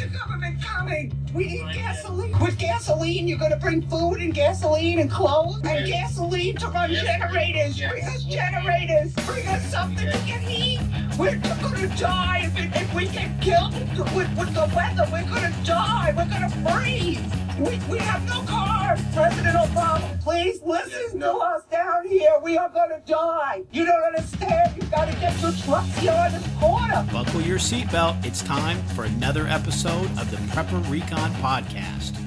the government coming? We need gasoline. With gasoline, you're going to bring food and gasoline and clothes and gasoline to run generators. Bring us generators. Bring us something to get heat. We're going to die if we get killed with the weather. We're going to die. We're going to freeze. We have no cars. President Obama, please listen to us down here. We are going to die. You don't understand. You got to get your trucks here on this corner. Buckle your seatbelt. It's time for another episode of the Prepper Recon Podcast.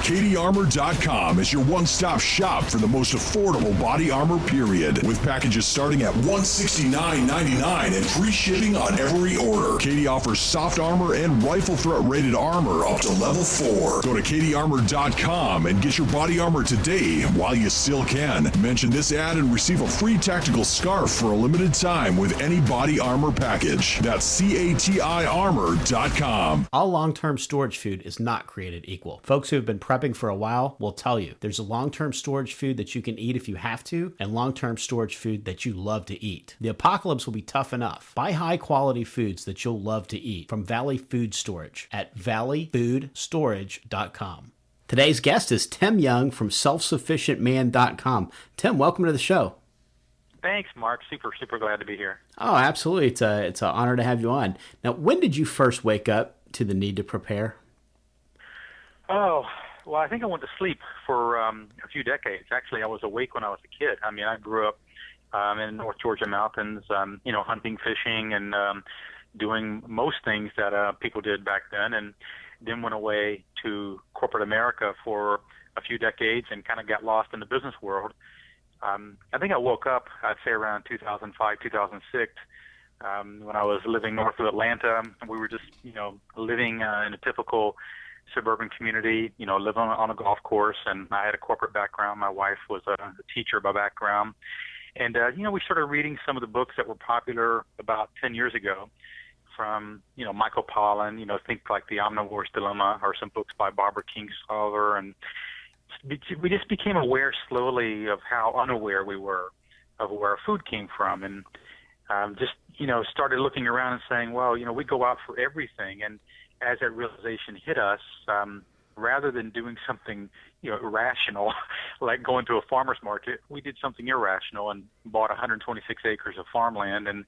KDArmor.com is your one-stop shop for the most affordable body armor, period. With packages starting at $169.99 and free shipping on every order. KD offers soft armor and rifle threat rated armor up to level 4. Go to KDArmor.com and get your body armor today while you still can. Mention this ad and receive a free tactical scarf for a limited time with any body armor package. That's CATIarmor.com. All long-term storage food is not created equal. Folks who have been prepping for a while will tell you there's a long-term storage food that you can eat if you have to, and long-term storage food that you love to eat. The apocalypse will be tough enough. Buy high-quality foods that you'll love to eat from Valley Food Storage at valleyfoodstorage.com. Today's guest is Tim Young from selfsufficientman.com. Tim, welcome to the show. Thanks, Mark. Super glad to be here. Oh, absolutely. It's an honor to have you on. Now, when did you first wake up to the need to prepare? Oh, well, I think I went to sleep for a few decades. Actually, I was awake when I was a kid. I mean, I grew up in North Georgia mountains, hunting, fishing, and doing most things that people did back then, and then went away to corporate America for a few decades and kind of got lost in the business world. I think I woke up, I'd say around 2005, 2006, when I was living north of Atlanta. We were just, living in a typical suburban community, living on a golf course, and I had a corporate background. My wife was a teacher by background. And, we started reading some of the books that were popular about 10 years ago from, Michael Pollan, think like The Omnivore's Dilemma, or some books by Barbara Kingsolver. And we just became aware slowly of how unaware we were of where our food came from. And started looking around and saying, well, we go out for everything. And as that realization hit us, rather than doing something, irrational, like going to a farmer's market, we did something irrational and bought 126 acres of farmland and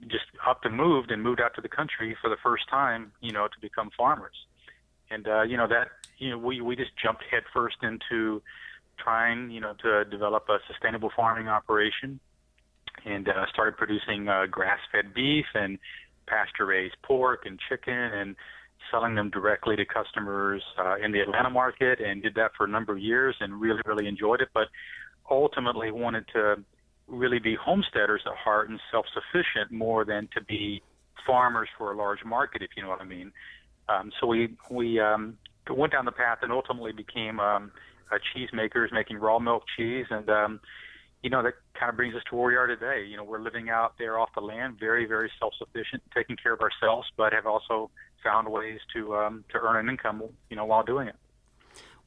just up and moved out to the country for the first time, to become farmers. And, we just jumped headfirst into trying, to develop a sustainable farming operation, and started producing grass-fed beef and pasture-raised pork and chicken, and selling them directly to customers in the Atlanta market, and did that for a number of years and really enjoyed it, but ultimately wanted to really be homesteaders at heart and self-sufficient more than to be farmers for a large market, if you know what I mean. So we went down the path and ultimately became cheesemakers, making raw milk cheese, and that kind of brings us to where we are today. We're living out there off the land, very self-sufficient, taking care of ourselves, but have also found ways to earn an income, while doing it.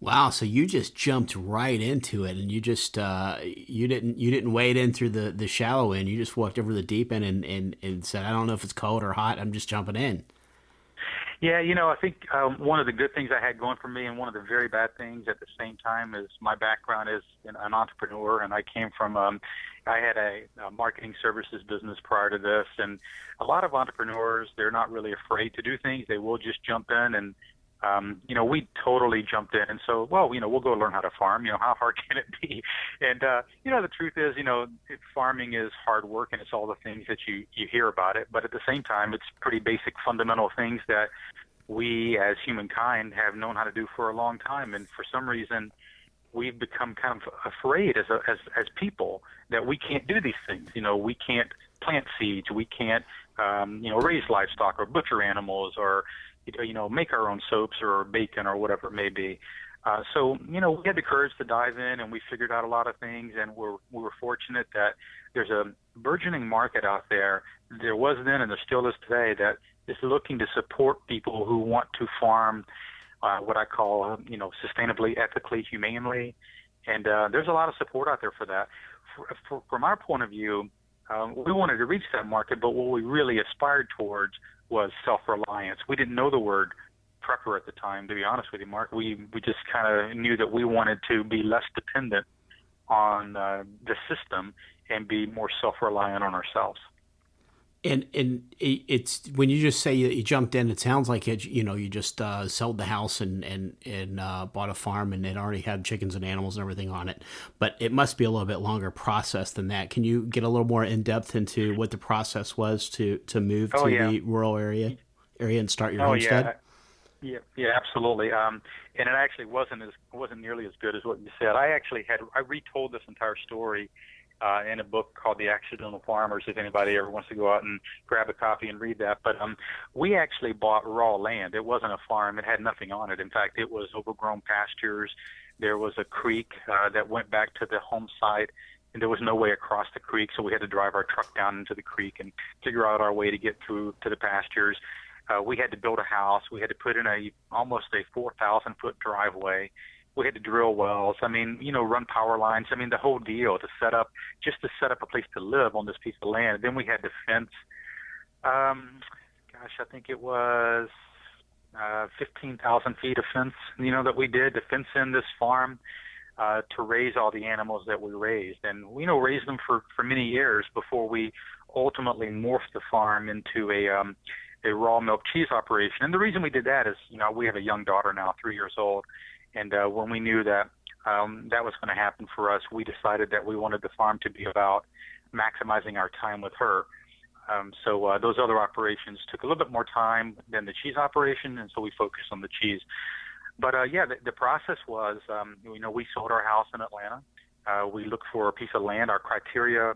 Wow! So you just jumped right into it, and you just you didn't wade in through the shallow end. You just walked over the deep end and said, I don't know if it's cold or hot. I'm just jumping in. Yeah, I think one of the good things I had going for me, and one of the very bad things at the same time, is my background is an entrepreneur, and I came from I had a marketing services business prior to this, and a lot of entrepreneurs, they're not really afraid to do things. They will just jump in, and we totally jumped in, and so, we'll go learn how to farm. How hard can it be? And the truth is, farming is hard work, and it's all the things that you hear about it. But at the same time, it's pretty basic, fundamental things that we as humankind have known how to do for a long time. And for some reason, we've become kind of afraid as people that we can't do these things. We can't plant seeds, we can't raise livestock or butcher animals, or make our own soaps or bacon or whatever it may be. So we had the courage to dive in, and we figured out a lot of things, and we were fortunate that there's a burgeoning market out there. There was then, and there still is today, that is looking to support people who want to farm what I call, sustainably, ethically, humanely. And there's a lot of support out there for that. From our point of view, We wanted to reach that market, but what we really aspired towards was self-reliance. We didn't know the word prepper at the time, to be honest with you, Mark. We just kind of knew that we wanted to be less dependent on the system and be more self-reliant on ourselves. And it's when you just say that you jumped in, it sounds like you just sold the house and bought a farm and it already had chickens and animals and everything on it. But it must be a little bit longer process than that. Can you get a little more in depth into what the process was to move to the rural area and start your homestead? Yeah, absolutely. And it actually wasn't nearly as good as what you said. I retold this entire story in a book called The Accidental Farmers, if anybody ever wants to go out and grab a copy and read that. But we actually bought raw land. It wasn't a farm. It had nothing on it. In fact, it was overgrown pastures. There was a creek that went back to the home site, and there was no way across the creek, so we had to drive our truck down into the creek and figure out our way to get through to the pastures. We had to build a house. We had to put in almost a 4,000-foot driveway. We had to drill wells. Run power lines. The whole deal to set up a place to live on this piece of land. Then we had to fence. I think it was 15,000 feet of fence, that we did to fence in this farm to raise all the animals that we raised. And we, raised them for many years before we ultimately morphed the farm into a raw milk cheese operation. And the reason we did that is, we have a young daughter now, 3 years old. And when we knew that that was going to happen for us, we decided that we wanted the farm to be about maximizing our time with her. So those other operations took a little bit more time than the cheese operation, and so we focused on the cheese. But the process was, we sold our house in Atlanta. We looked for a piece of land. Our criteria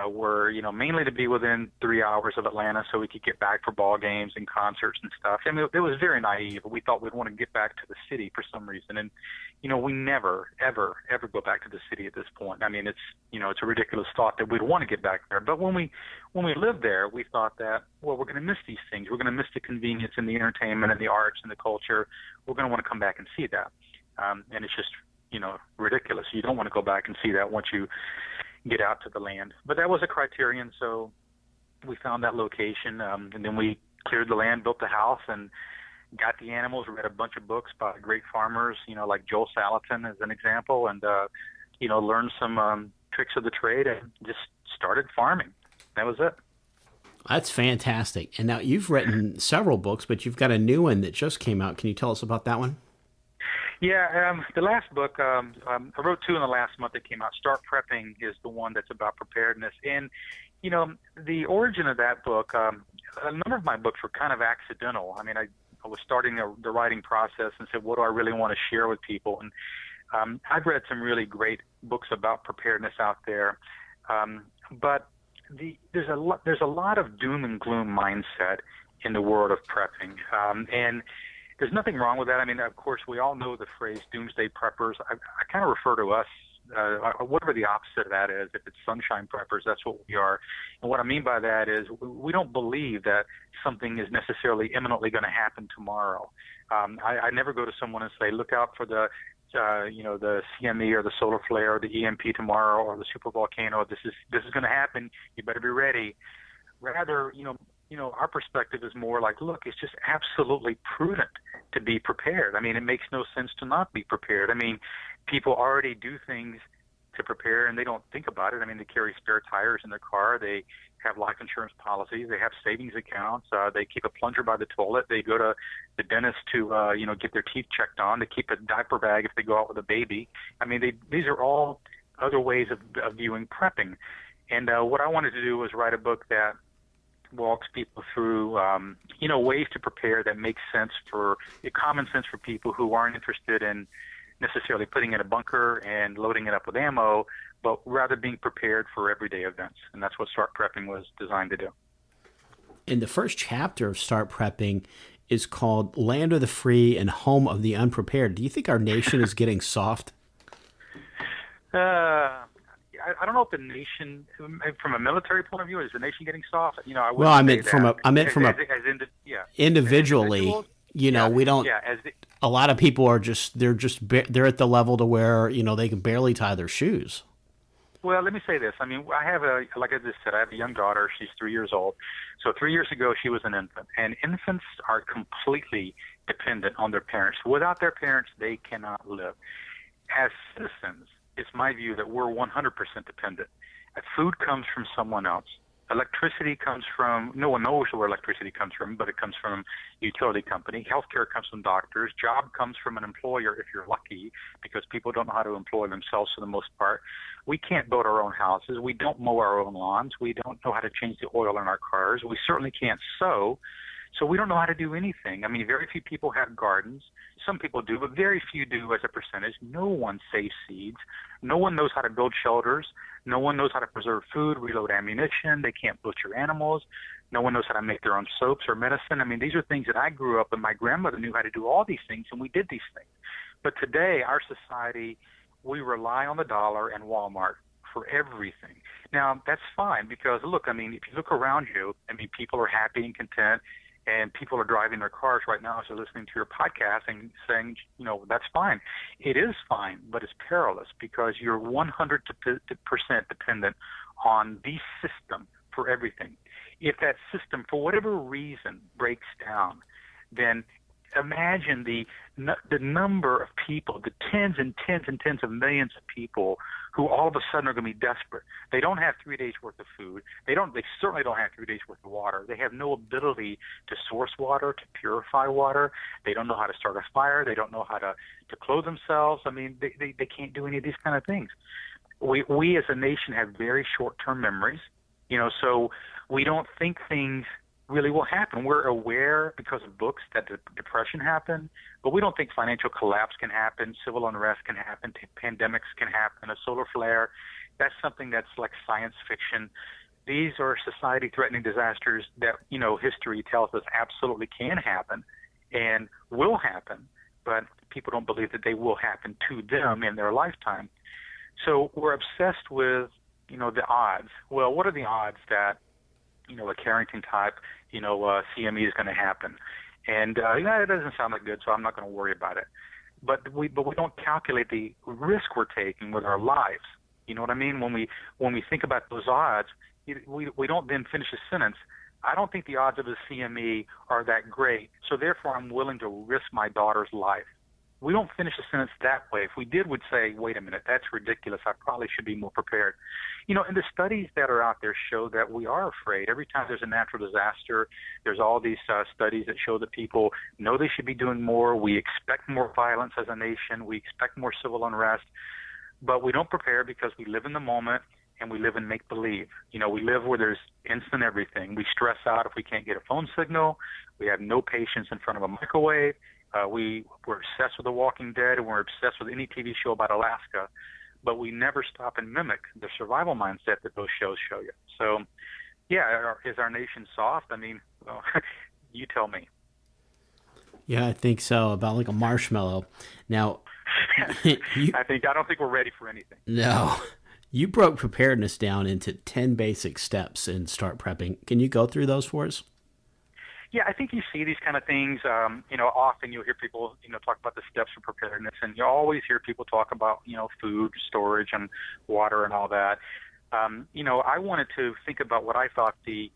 were, mainly to be within 3 hours of Atlanta so we could get back for ball games and concerts and stuff. It was very naive. We thought we'd want to get back to the city for some reason. And, we never, ever, ever go back to the city at this point. It's a ridiculous thought that we'd want to get back there. But when we lived there, we thought that, we're going to miss these things. We're going to miss the convenience and the entertainment and the arts and the culture. We're going to want to come back and see that. And it's just, ridiculous. You don't want to go back and see that once you get out to the land. But that was a criterion, so we found that location, and then we cleared the land, built the house, and got the animals, read a bunch of books by great farmers, like Joel Salatin as an example, and, learned some tricks of the trade and just started farming. That was it. That's fantastic. And now you've written several books, but you've got a new one that just came out. Can you tell us about that one? Yeah, the last book, I wrote two in the last month that came out. Start Prepping is the one that's about preparedness. And, the origin of that book, a number of my books were kind of accidental. I was starting the writing process and said, what do I really want to share with people? And I've read some really great books about preparedness out there. But there's a lot of doom and gloom mindset in the world of prepping. And there's nothing wrong with that. Of course, we all know the phrase doomsday preppers. I kind of refer to us, whatever the opposite of that is. If it's sunshine preppers, that's what we are. And what I mean by that is we don't believe that something is necessarily imminently going to happen tomorrow. I never go to someone and say, look out for the CME or the solar flare or the EMP tomorrow or the super volcano. This is going to happen. You better be ready. Rather, our perspective is more like, look, it's just absolutely prudent to be prepared. It makes no sense to not be prepared. People already do things to prepare and they don't think about it. They carry spare tires in their car. They have life insurance policies. They have savings accounts. They keep a plunger by the toilet. They go to the dentist to, get their teeth checked on. They keep a diaper bag if they go out with a baby. These are all other ways of viewing prepping. And what I wanted to do was write a book that walks people through, ways to prepare that make sense for common sense for people who aren't interested in necessarily putting in a bunker and loading it up with ammo, but rather being prepared for everyday events. And that's what Start Prepping was designed to do. And the first chapter of Start Prepping is called Land of the Free and Home of the Unprepared. Do you think our nation is getting soft? I don't know if the nation, from a military point of view, is the nation getting soft? I meant individually. We don't. A lot of people are they're at the level to where they can barely tie their shoes. Well, let me say this. I mean, like I just said, I have a young daughter. She's 3 years old. So 3 years ago, she was an infant. And infants are completely dependent on their parents. Without their parents, they cannot live. As citizens, it's my view that we're 100% dependent. Food comes from someone else. Electricity comes from, no one knows where electricity comes from, but it comes from a utility company. Healthcare comes from doctors. Job comes from an employer if you're lucky, because people don't know how to employ themselves for the most part. We can't build our own houses. We don't mow our own lawns. We don't know how to change the oil in our cars. We certainly can't sew. So we don't know how to do anything. I mean, very few people have gardens. Some people do, but very few do as a percentage. No one saves seeds. No one knows how to build shelters. No one knows how to preserve food, reload ammunition. They can't butcher animals. No one knows how to make their own soaps or medicine. I mean, these are things that I grew up and my grandmother knew how to do all these things, and we did these things. But today, our society, we rely on the dollar and Walmart for everything. Now, that's fine because, look, I mean, if you look around you, I mean, people are happy and content, and people are driving their cars right now as they're listening to your podcast and saying, you know, that's fine. It is fine, but it's perilous because you're 100% dependent on the system for everything. If that system, for whatever reason, breaks down, then imagine the number of people, the tens and tens and tens of millions of people who all of a sudden are going to be desperate. They don't have 3 days worth of food. They certainly don't have 3 days worth of water. They have no ability to source water, to purify water. They don't know how to start a fire. They don't know how to clothe themselves. I mean, they can't do any of these kind of things. We as a nation have very short-term memories, you know, so we don't think things really will happen. We're aware because of books that depression happened, but we don't think financial collapse can happen, civil unrest can happen, pandemics can happen, a solar flare. That's something that's like science fiction. These are society-threatening disasters that, you know, history tells us absolutely can happen and will happen, but people don't believe that they will happen to them in their lifetime. So we're obsessed with, you know, the odds. Well, what are the odds that, you know, a Carrington type, you know, CME is going to happen? And it doesn't sound like good, so I'm not going to worry about it. But we don't calculate the risk we're taking with our lives. You know what I mean? When we think about those odds, we don't then finish a sentence. I don't think the odds of a CME are that great, so therefore I'm willing to risk my daughter's life. We don't finish a sentence that way. If we did, we'd say, wait a minute, that's ridiculous. I probably should be more prepared. You know, and the studies that are out there show that we are afraid. Every time there's a natural disaster, there's all these studies that show that people know they should be doing more. We expect more violence as a nation. We expect more civil unrest. But we don't prepare because we live in the moment and we live in make-believe. You know, we live where there's instant everything. We stress out if we can't get a phone signal. We have no patience in front of a microwave. We're obsessed with The Walking Dead, and we're obsessed with any TV show about Alaska, but we never stop and mimic the survival mindset that those shows show you. So, yeah, is our nation soft? I mean, well, you tell me. Yeah, I think so, about like a marshmallow. Now, I don't think we're ready for anything. No. You broke preparedness down into 10 basic steps in start prepping. Can you go through those for us? Yeah, I think you see these kind of things. You know, often you'll hear people, you know, talk about the steps of preparedness, and you always hear people talk about, you know, food, storage, and water and all that. You know, I wanted to think about what I thought the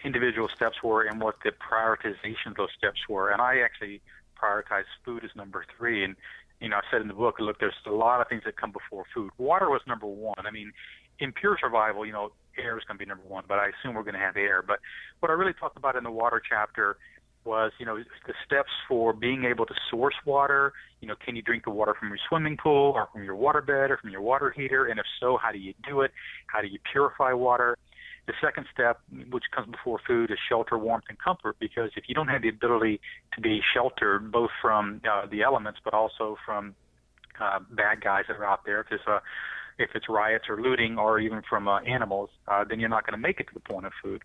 individual steps were and what the prioritization of those steps were. And I actually prioritized food as number 3. And, you know, I said in the book, look, there's a lot of things that come before food. Water was number 1. I mean, in pure survival, you know, air is going to be number 1, but I assume we're going to have air. But what I really talked about in the water chapter was, you know, the steps for being able to source water. You know, can you drink the water from your swimming pool or from your waterbed or from your water heater? And if so, how do you do it? How do you purify water? The second step, which comes before food, is shelter, warmth, and comfort, because if you don't have the ability to be sheltered both from the elements but also from bad guys that are out there, if it's riots or looting or even from animals, then you're not going to make it to the point of food.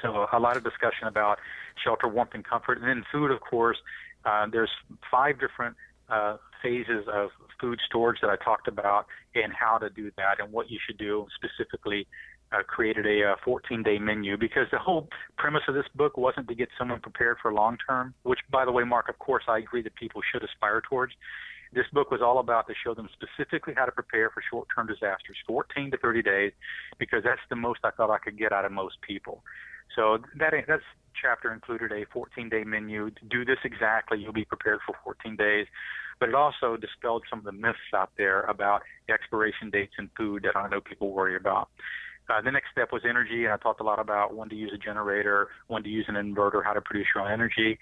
So a lot of discussion about shelter, warmth, and comfort. And then food, of course, there's 5 different phases of food storage that I talked about and how to do that and what you should do. Specifically, created a 14-day menu, because the whole premise of this book wasn't to get someone prepared for long term, which, by the way, Mark, of course, I agree that people should aspire towards. This book was all about to show them specifically how to prepare for short-term disasters, 14 to 30 days, because that's the most I thought I could get out of most people. So that's chapter included a 14-day menu. Do this exactly. You'll be prepared for 14 days. But it also dispelled some of the myths out there about the expiration dates in food that I know people worry about. The next step was energy, and I talked a lot about when to use a generator, when to use an inverter, how to produce your own energy.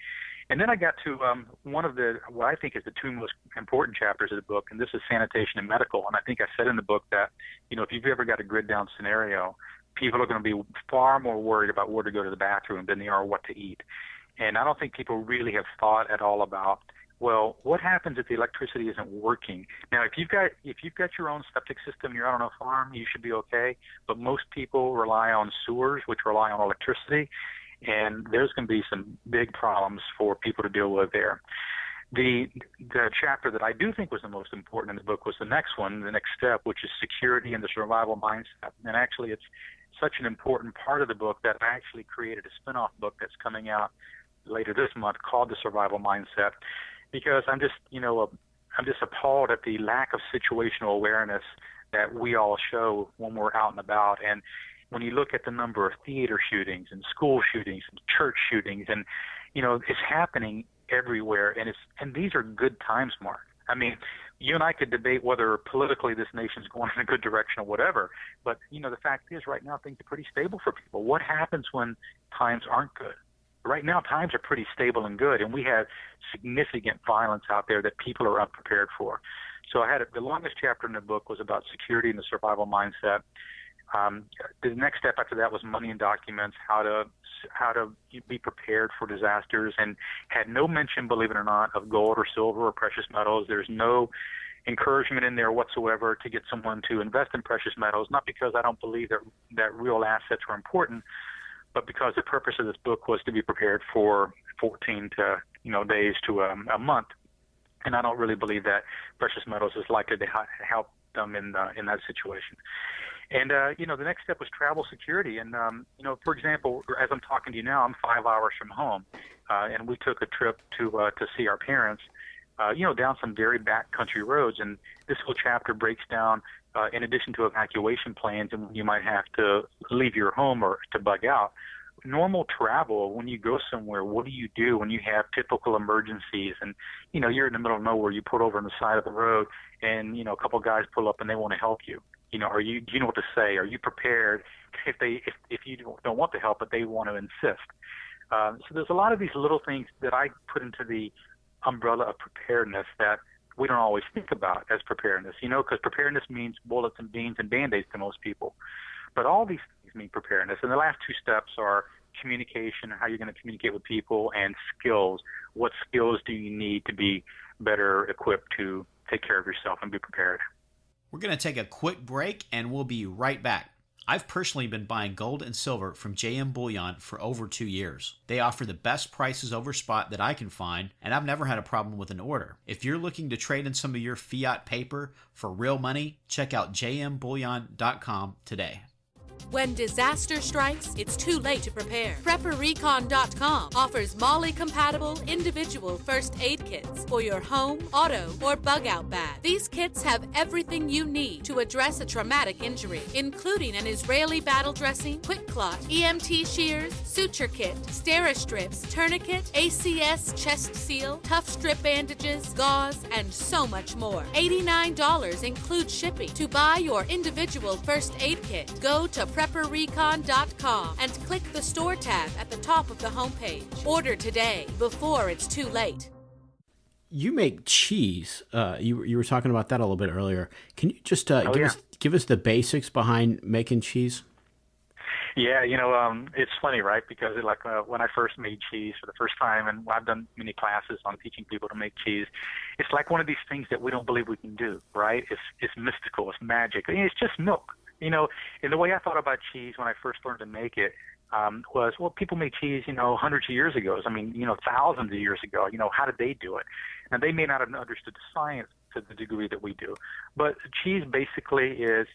And then I got to one of what I think is the two most important chapters of the book, and this is sanitation and medical. And I think I said in the book that, if you've ever got a grid down scenario, people are going to be far more worried about where to go to the bathroom than they are what to eat. And I don't think people really have thought at all about, well, what happens if the electricity isn't working? Now, if you've got your own septic system, you're out on a farm, you should be okay. But most people rely on sewers, which rely on electricity, and there's going to be some big problems for people to deal with there. The chapter that I do think was the most important in the book was the next one, the next step, which is security and the survival mindset. And actually, it's such an important part of the book that I actually created a spin-off book that's coming out later this month called The Survival Mindset, because I'm just appalled at the lack of situational awareness that we all show when we're out and about. And when you look at the number of theater shootings and school shootings and church shootings, and it's happening everywhere, and these are good times, Mark. I mean, you and I could debate whether politically this nation's going in a good direction or whatever, but the fact is right now things are pretty stable for people. What happens when times aren't good? Right now times are pretty stable and good, and we have significant violence out there that people are unprepared for. So the longest chapter in the book was about security and the survival mindset. The next step after that was money and documents, how to be prepared for disasters, and had no mention, believe it or not, of gold or silver or precious metals. There's no encouragement in there whatsoever to get someone to invest in precious metals, not because I don't believe that real assets are important, but because the purpose of this book was to be prepared for 14 days to a month. And I don't really believe that precious metals is likely to help them in that situation. And, the next step was travel security. And, for example, as I'm talking to you now, I'm 5 hours from home. And we took a trip to see our parents, down some very backcountry roads. And this whole chapter breaks down, in addition to evacuation plans and when you might have to leave your home or to bug out, normal travel, when you go somewhere, what do you do when you have typical emergencies and, you're in the middle of nowhere, you pull over on the side of the road and, a couple of guys pull up and they want to help you. Do you know what to say? Are you prepared if you don't want to help, but they want to insist? So there's a lot of these little things that I put into the umbrella of preparedness that we don't always think about as preparedness, because preparedness means bullets and beans and Band-Aids to most people. But all these things mean preparedness. And the last two steps are communication, how you're going to communicate with people, and skills. What skills do you need to be better equipped to take care of yourself and be prepared? We're going to take a quick break and we'll be right back. I've personally been buying gold and silver from JM Bullion for over 2 years. They offer the best prices over spot that I can find, and I've never had a problem with an order. If you're looking to trade in some of your fiat paper for real money, check out jmbullion.com today. When disaster strikes, it's too late to prepare. PrepperRecon.com offers MOLLE-compatible individual first aid kits for your home, auto, or bug-out bag. These kits have everything you need to address a traumatic injury, including an Israeli battle dressing, quick clot, EMT shears, suture kit, Steri-strips, tourniquet, ACS chest seal, tough strip bandages, gauze, and so much more. $89 includes shipping. To buy your individual first aid kit, go to PrepperRecon.com and click the store tab at the top of the homepage. Order today before it's too late. You make cheese. You were talking about that a little bit earlier. Can you just give us the basics behind making cheese? Yeah, it's funny, right? Because when I first made cheese for the first time, and I've done many classes on teaching people to make cheese, it's like one of these things that we don't believe we can do, right? It's mystical, it's magic. I mean, it's just milk. And the way I thought about cheese when I first learned to make it was, well, people made cheese, hundreds of years ago. I mean, thousands of years ago. How did they do it? Now, they may not have understood the science to the degree that we do. But cheese basically is,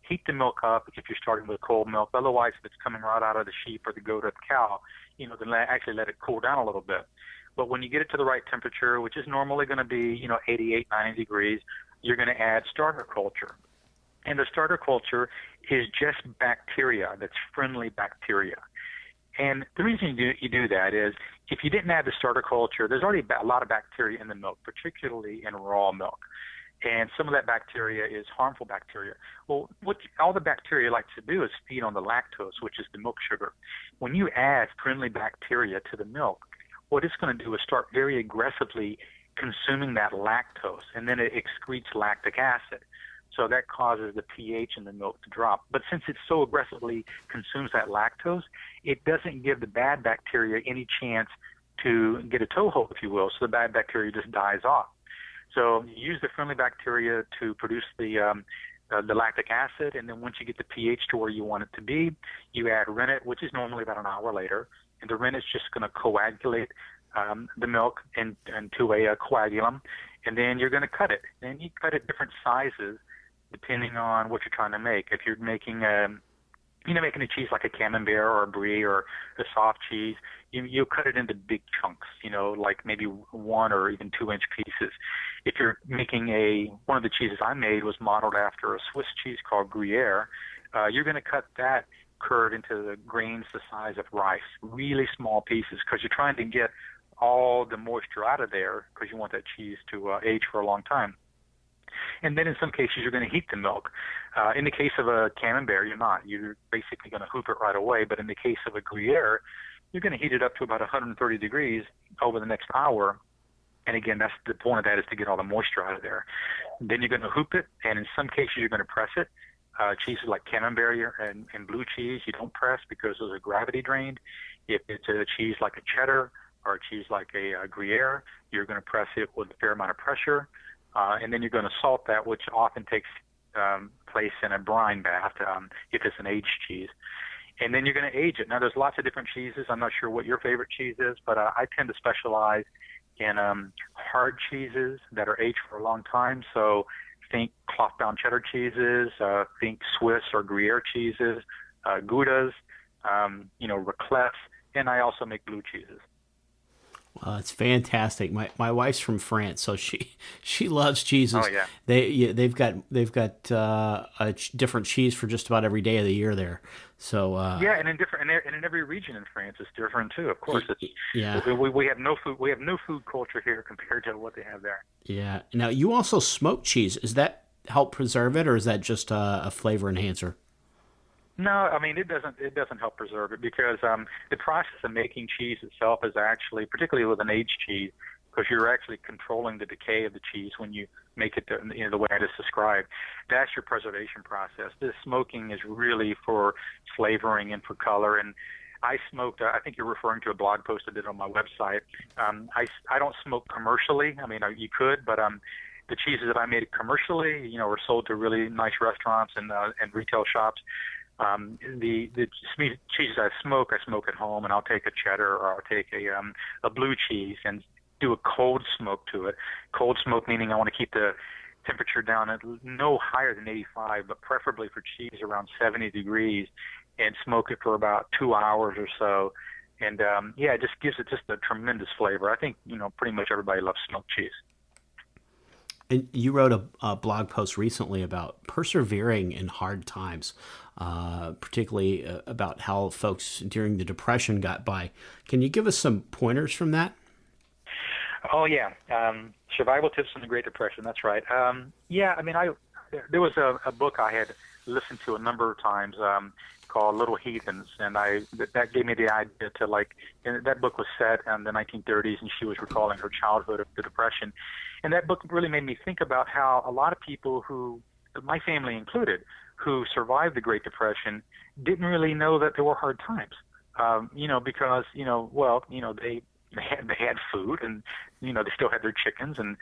heat the milk up if you're starting with cold milk. Otherwise, if it's coming right out of the sheep or the goat or the cow, then actually let it cool down a little bit. But when you get it to the right temperature, which is normally going to be, 88, 90 degrees, you're going to add starter culture. And the starter culture is just bacteria, that's friendly bacteria. And the reason you do that is if you didn't add the starter culture, there's already a lot of bacteria in the milk, particularly in raw milk. And some of that bacteria is harmful bacteria. Well, what all the bacteria likes to do is feed on the lactose, which is the milk sugar. When you add friendly bacteria to the milk, what it's going to do is start very aggressively consuming that lactose, and then it excretes lactic acid. So that causes the pH in the milk to drop. But since it so aggressively consumes that lactose, it doesn't give the bad bacteria any chance to get a toehold, if you will. So the bad bacteria just dies off. So you use the friendly bacteria to produce the lactic acid, and then once you get the pH to where you want it to be, you add rennet, which is normally about an hour later, and the rennet is just going to coagulate the milk into a coagulum, and then you're going to cut it. And you cut it different sizes depending on what you're trying to make. If you're making making a cheese like a camembert or a brie or a soft cheese, you cut it into big chunks, like maybe 1 or even 2-inch pieces. If you're making one of the cheeses I made was modeled after a Swiss cheese called Gruyere, you're going to cut that curd into the grains the size of rice, really small pieces, because you're trying to get all the moisture out of there because you want that cheese to age for a long time. And then in some cases, you're going to heat the milk. In the case of a camembert, you're not. You're basically going to hoop it right away. But in the case of a Gruyere, you're going to heat it up to about 130 degrees over the next hour. And again, that's the point of that, is to get all the moisture out of there. Then you're going to hoop it, and in some cases, you're going to press it. Cheeses like camembert and blue cheese, you don't press because those are gravity drained. If it's a cheese like a cheddar or a cheese like a Gruyere, you're going to press it with a fair amount of pressure. And then you're going to salt that, which often takes place in a brine bath if it's an aged cheese. And then you're going to age it. Now, there's lots of different cheeses. I'm not sure what your favorite cheese is, but I tend to specialize in hard cheeses that are aged for a long time. So think cloth-bound cheddar cheeses, think Swiss or Gruyere cheeses, Goudas, raclettes, and I also make blue cheeses. Well, it's fantastic. My wife's from France, so she loves cheeses. Oh yeah. They've got a different cheese for just about every day of the year there. So yeah, and in every region in France it's different too. Of course, yeah. We have no food culture here compared to what they have there. Yeah. Now you also smoke cheese. Does that help preserve it, or is that just a flavor enhancer? No, I mean it doesn't help preserve it because the process of making cheese itself is actually, particularly with an aged cheese, because you're actually controlling the decay of the cheese when you make it the way I just described. That's your preservation process. This smoking is really for flavoring and for color. And I smoked, I think you're referring to a blog post I did on my website. I don't smoke commercially. I mean, you could, but the cheeses that I made commercially, were sold to really nice restaurants and retail shops. The cheeses I smoke at home, and I'll take a cheddar or I'll take a blue cheese and do a cold smoke to it. Cold smoke meaning I want to keep the temperature down at no higher than 85, but preferably for cheese around 70 degrees, and smoke it for about 2 hours or so. And it just gives it just a tremendous flavor. I think pretty much everybody loves smoked cheese. And you wrote a blog post recently about persevering in hard times, particularly about how folks during the Depression got by. Can you give us some pointers from that? Oh, yeah. Survival tips in the Great Depression. That's right. There was a book I had listened to a number of times called Little Heathens, and that gave me the idea to that book was set in the 1930s, and she was recalling her childhood of the Depression. And that book really made me think about how a lot of people who, my family included, who survived the Great Depression didn't really know that there were hard times, because, they had food and, they still had their chickens and,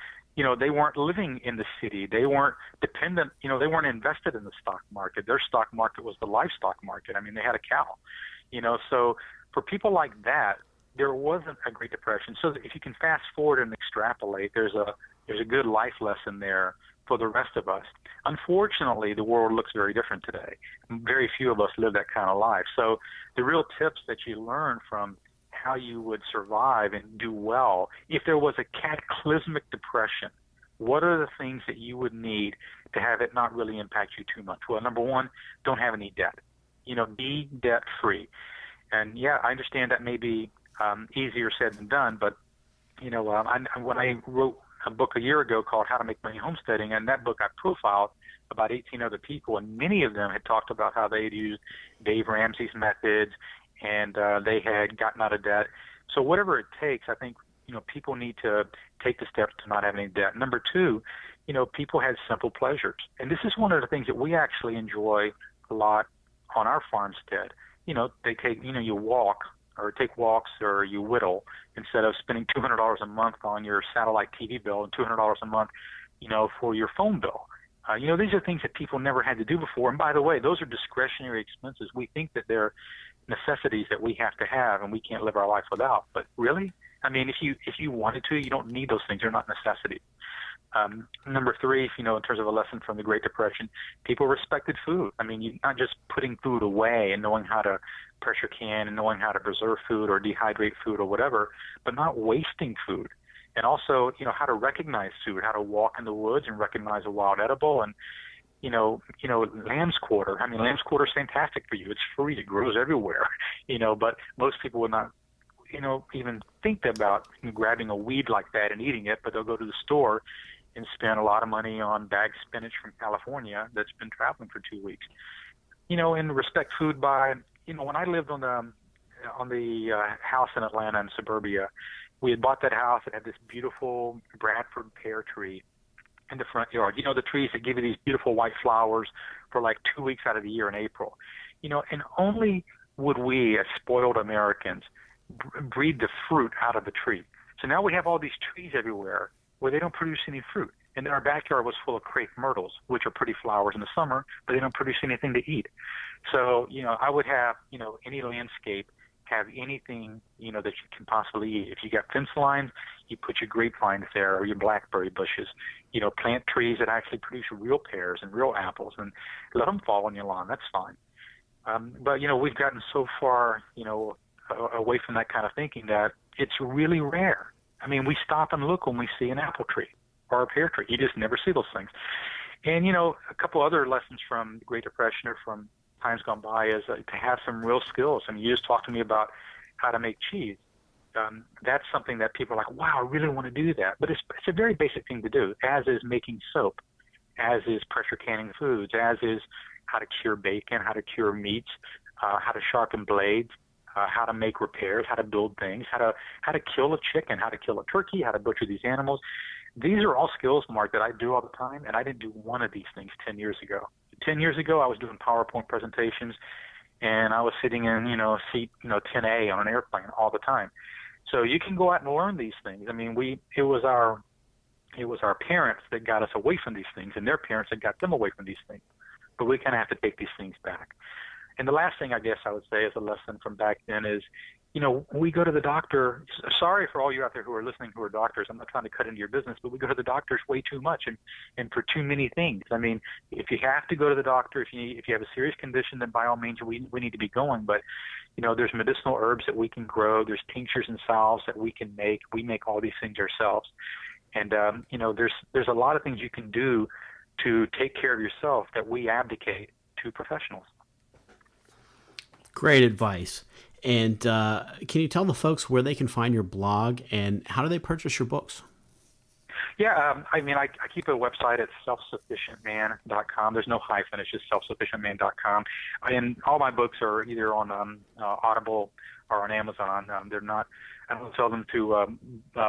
they weren't living in the city. They weren't dependent, they weren't invested in the stock market. Their stock market was the livestock market. I mean, they had a cow, so for people like that, there wasn't a Great Depression. So if you can fast forward and extrapolate, there's a good life lesson there for the rest of us. Unfortunately, the world looks very different today. Very few of us live that kind of life. So the real tips that you learn from how you would survive and do well if there was a cataclysmic depression. What are the things that you would need to have it not really impact you too much? Well, number one, don't have any debt. Be debt free. And yeah, I understand that may be easier said than done, but when I wrote a book a year ago called How to Make Money Homesteading, and that book I profiled about 18 other people, and many of them had talked about how they had used Dave Ramsey's methods and they had gotten out of debt. So whatever it takes, I think people need to take the steps to not have any debt. Number two, people have simple pleasures, and this is one of the things that we actually enjoy a lot on our farmstead. They take you walk or take walks or you whittle instead of spending $200 a month on your satellite TV bill and $200 a month, for your phone bill. These are things that people never had to do before. And by the way, those are discretionary expenses. We think that they're necessities that we have to have and we can't live our life without. But really, I mean, if you wanted to, you don't need those things. They're not necessities. Number three, in terms of a lesson from the Great Depression, people respected food. I mean, you're not just putting food away and knowing how to pressure can and knowing how to preserve food or dehydrate food or whatever, but not wasting food. And also, how to recognize food, how to walk in the woods and recognize a wild edible. And, lamb's quarter. I mean, lamb's quarter is fantastic for you. It's free. It grows everywhere, but most people would not, even think about grabbing a weed like that and eating it, but they'll go to the store and spend a lot of money on bagged spinach from California that's been traveling for 2 weeks. And respect food by, when I lived on the house in Atlanta in suburbia, we had bought that house. It had this beautiful Bradford pear tree in the front yard. The trees that give you these beautiful white flowers for like 2 weeks out of the year in April. And only would we, as spoiled Americans, breed the fruit out of the tree. So now we have all these trees everywhere where they don't produce any fruit. And then our backyard was full of crepe myrtles, which are pretty flowers in the summer, but they don't produce anything to eat. So, I would have, any landscape have anything, that you can possibly eat. If you got fence lines, you put your grapevines there or your blackberry bushes. Plant trees that actually produce real pears and real apples and let them fall on your lawn. That's fine. But, we've gotten so far, away from that kind of thinking that it's really rare. I mean, we stop and look when we see an apple tree or a pear tree. You just never see those things. And, a couple other lessons from the Great Depression or from times gone by is to have some real skills. I mean, you just talked to me about how to make cheese. That's something that people are like, wow, I really want to do that. But it's a very basic thing to do, as is making soap, as is pressure canning foods, as is how to cure bacon, how to cure meats, how to sharpen blades, how to make repairs, how to build things, how to kill a chicken, how to kill a turkey, how to butcher these animals. These are all skills, Mark, that I do all the time, and I didn't do one of these things 10 years ago. 10 years ago, I was doing PowerPoint presentations, and I was sitting in, seat, 10A on an airplane all the time. So you can go out and learn these things. I mean, it was our parents that got us away from these things, and their parents that got them away from these things. But we kind of have to take these things back. And the last thing I guess I would say as a lesson from back then is, we go to the doctor. Sorry for all you out there who are listening who are doctors. I'm not trying to cut into your business, but we go to the doctors way too much and for too many things. I mean, if you have to go to the doctor, if you have a serious condition, then by all means we need to be going. But, there's medicinal herbs that we can grow. There's tinctures and salves that we can make. We make all these things ourselves. And, there's a lot of things you can do to take care of yourself that we abdicate to professionals. Great advice. And can you tell the folks where they can find your blog and how do they purchase your books? Yeah, I keep a website at selfsufficientman.com. There's no hyphen. It's just selfsufficientman.com. And all my books are either on Audible or on Amazon. They're not. I don't sell them to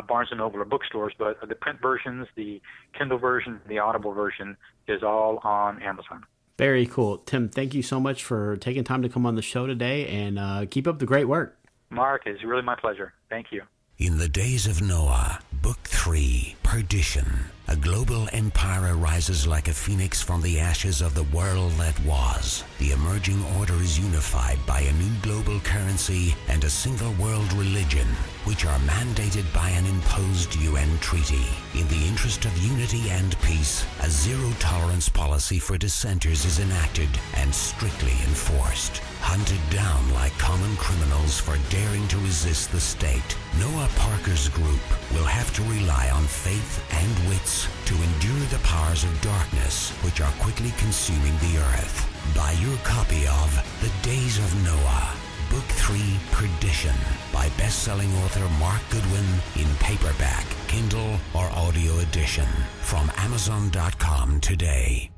Barnes & Noble or bookstores, but the print versions, the Kindle version, the Audible version is all on Amazon. Very cool. Tim, thank you so much for taking time to come on the show today, and keep up the great work. Mark, it's really my pleasure. Thank you. In the days of Noah, Book 3, Perdition. A global empire arises like a phoenix from the ashes of the world that was. The emerging order is unified by a new global currency and a single world religion, which are mandated by an imposed UN treaty. In the interest of unity and peace, a zero-tolerance policy for dissenters is enacted and strictly enforced. hunted down like common criminals for daring to resist the state, Noah Parker's group will have to rely on faith and wits to endure the powers of darkness which are quickly consuming the earth. Buy your copy of The Days of Noah, Book 3, Perdition, by best-selling author Mark Goodwin in paperback, Kindle, or audio edition from Amazon.com today.